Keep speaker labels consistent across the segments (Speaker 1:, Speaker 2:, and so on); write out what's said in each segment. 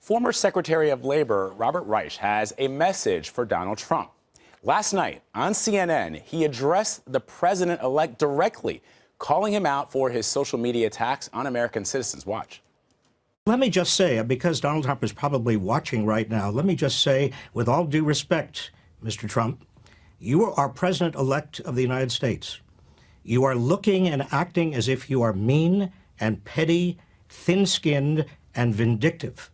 Speaker 1: Former Secretary of Labor Robert Reich has a message for Donald Trump. Last night on CNN, he addressed the president-elect directly, calling him out for his social media attacks on American citizens. Watch.
Speaker 2: Let me just say, because Donald Trump is probably watching right now, let me just say, with all due respect, Mr. Trump, you are president-elect of the United States. You are looking and acting as if you are mean and petty, thin-skinned, and vindictive.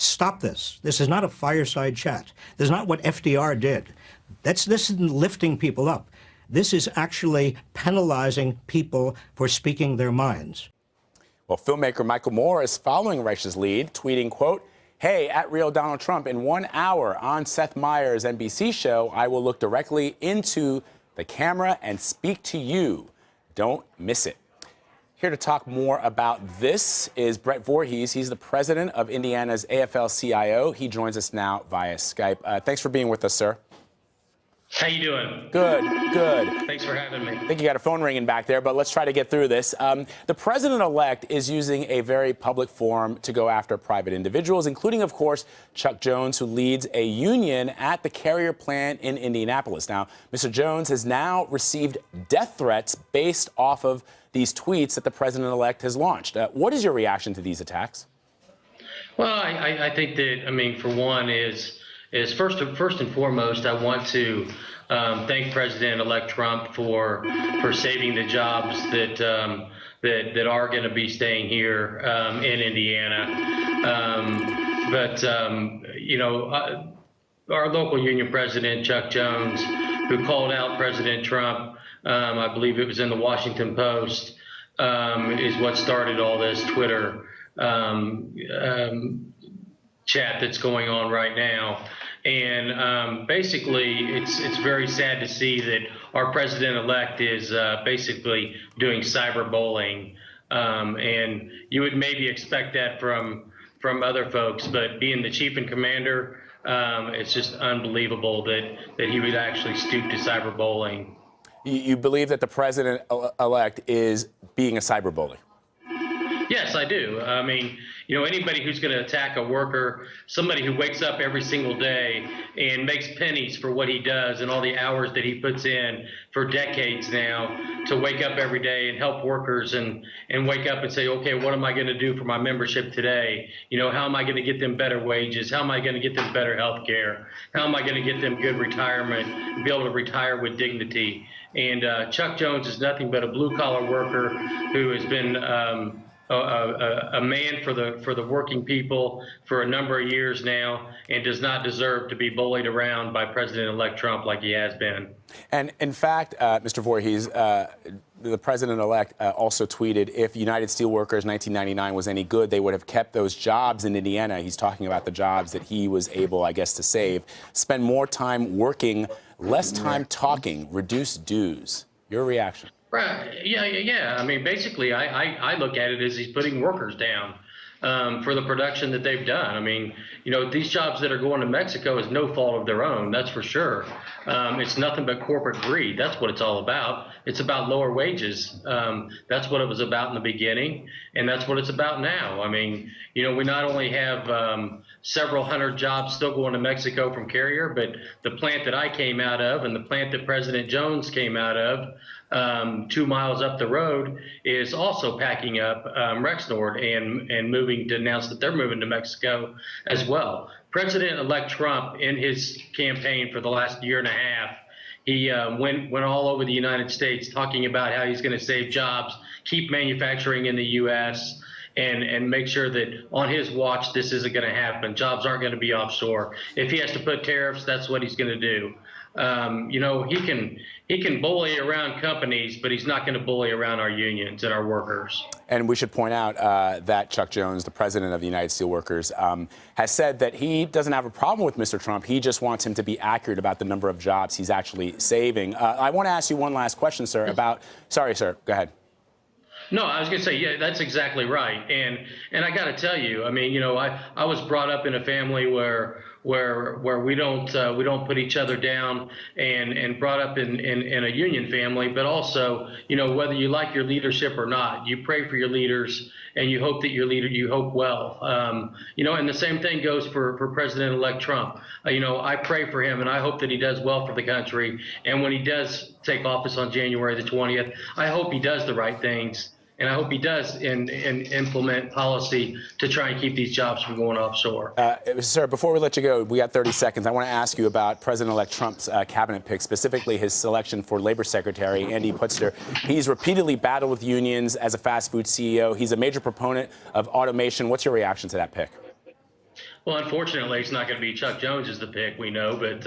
Speaker 2: Stop this. This is not a fireside chat. This is not what FDR did. This isn't lifting people up. This is actually penalizing people for speaking their minds.
Speaker 1: Well, filmmaker Michael Moore is following Reich's lead, tweeting, quote, "Hey, at Real Donald Trump, in 1 hour on Seth Meyers' NBC show, I will look directly into the camera and speak to you. Don't miss it." Here to talk more about this is Brett Voorhees. He's the president of Indiana's AFL-CIO. He joins us now via Skype. Thanks for being with us, sir.
Speaker 3: How you doing?
Speaker 1: Good, good.
Speaker 3: Thanks for having me.
Speaker 1: I think you got a phone ringing back there, but let's try to get through this. The president-elect is using a very public forum to go after private individuals, including, of course, Chuck Jones, who leads a union at the Carrier plant in Indianapolis. Now, Mr. Jones has now received death threats based off of these tweets that the president-elect has launched. What is your reaction to these attacks?
Speaker 3: Well, I think that, I mean, for one, is first and foremost, I want to thank President-elect Trump for saving the jobs that are going to be staying here in Indiana. You know, our local union president, Chuck Jones, who called out President Trump, I believe it was in the Washington Post, is what started all this Twitter chat that's going on right now. And basically, it's very sad to see that our president-elect is basically doing cyberbullying. And you would maybe expect that from other folks, but being the chief and commander, it's just unbelievable that he would actually stoop to cyberbullying.
Speaker 1: You believe that the president-elect is being a cyberbully?
Speaker 3: Yes, I do. I mean, you know, anybody who's going to attack a worker, somebody who wakes up every single day and makes pennies for what he does and all the hours that he puts in for decades now to wake up every day and help workers and wake up and say, okay, what am I going to do for my membership today? You know, how am I going to get them better wages? How am I going to get them better health care? How am I going to get them good retirement, be able to retire with dignity? And Chuck Jones is nothing but a blue-collar worker who has been a man for the working people for a number of years now, and does not deserve to be bullied around by President-elect Trump like he has been.
Speaker 1: And in fact, Mr. Voorhees, the president-elect also tweeted, if United Steelworkers 1999 was any good, they would have kept those jobs in Indiana. He's talking about the jobs that he was able, I guess, to save. Spend more time working, less time talking, reduce dues. Your reaction?
Speaker 3: Right. Yeah. I mean, basically, I look at it as he's putting workers down for the production that they've done. I mean, you know, these jobs that are going to Mexico is no fault of their own. That's for sure. It's nothing but corporate greed. That's what it's all about. It's about lower wages. That's what it was about in the beginning, and that's what it's about now. I mean, you know, we not only have several hundred jobs still going to Mexico from Carrier, but the plant that I came out of and the plant that President Jones came out of 2 miles up the road is also packing up Rexnord and moving to announce that they're moving to Mexico as well. President-elect Trump, in his campaign for the last year and a half, he went all over the United States talking about how he's going to save jobs, keep manufacturing in the U.S., and make sure that on his watch this isn't going to happen. Jobs aren't going to be offshore. If he has to put tariffs, that's what he's going to do. You know, he can bully around companies, but he's not going to bully around our unions and our workers.
Speaker 1: And we should point out that Chuck Jones, the president of the United Steelworkers, has said that he doesn't have a problem with Mr. Trump. He just wants him to be accurate about the number of jobs he's actually saving. I want to ask you one last question, sir, about – sorry, sir. Go ahead.
Speaker 3: No, I was going to say, yeah, that's exactly right. And I got to tell you, I mean, you know, I was brought up in a family where where we don't put each other down, and brought up in a union family, but also, whether you like your leadership or not, you pray for your leaders and you hope that you hope well. And the same thing goes for President-elect Trump. I pray for him and I hope that he does well for the country. And when he does take office on January the 20th, I hope he does the right things. And I hope he does implement policy to try and keep these jobs from going offshore.
Speaker 1: Sir, before we let you go, we got 30 seconds. I want to ask you about President-elect Trump's cabinet pick, specifically his selection for Labor Secretary, Andy Putzler. He's repeatedly battled with unions as a fast food CEO. He's a major proponent of automation. What's your reaction to that pick?
Speaker 3: Well, unfortunately, it's not going to be Chuck Jones as the pick, we know, but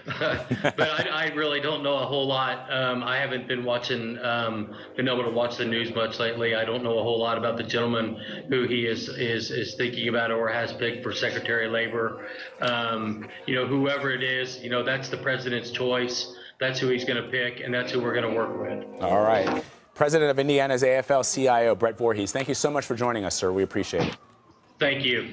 Speaker 3: I really don't know a whole lot. I haven't been been able to watch the news much lately. I don't know a whole lot about the gentleman who he is thinking about or has picked for Secretary of Labor. Whoever it is, that's the president's choice. That's who he's going to pick, and that's who we're going to work with.
Speaker 1: All right. President of Indiana's AFL-CIO, Brett Voorhees, thank you so much for joining us, sir. We appreciate it.
Speaker 3: Thank you.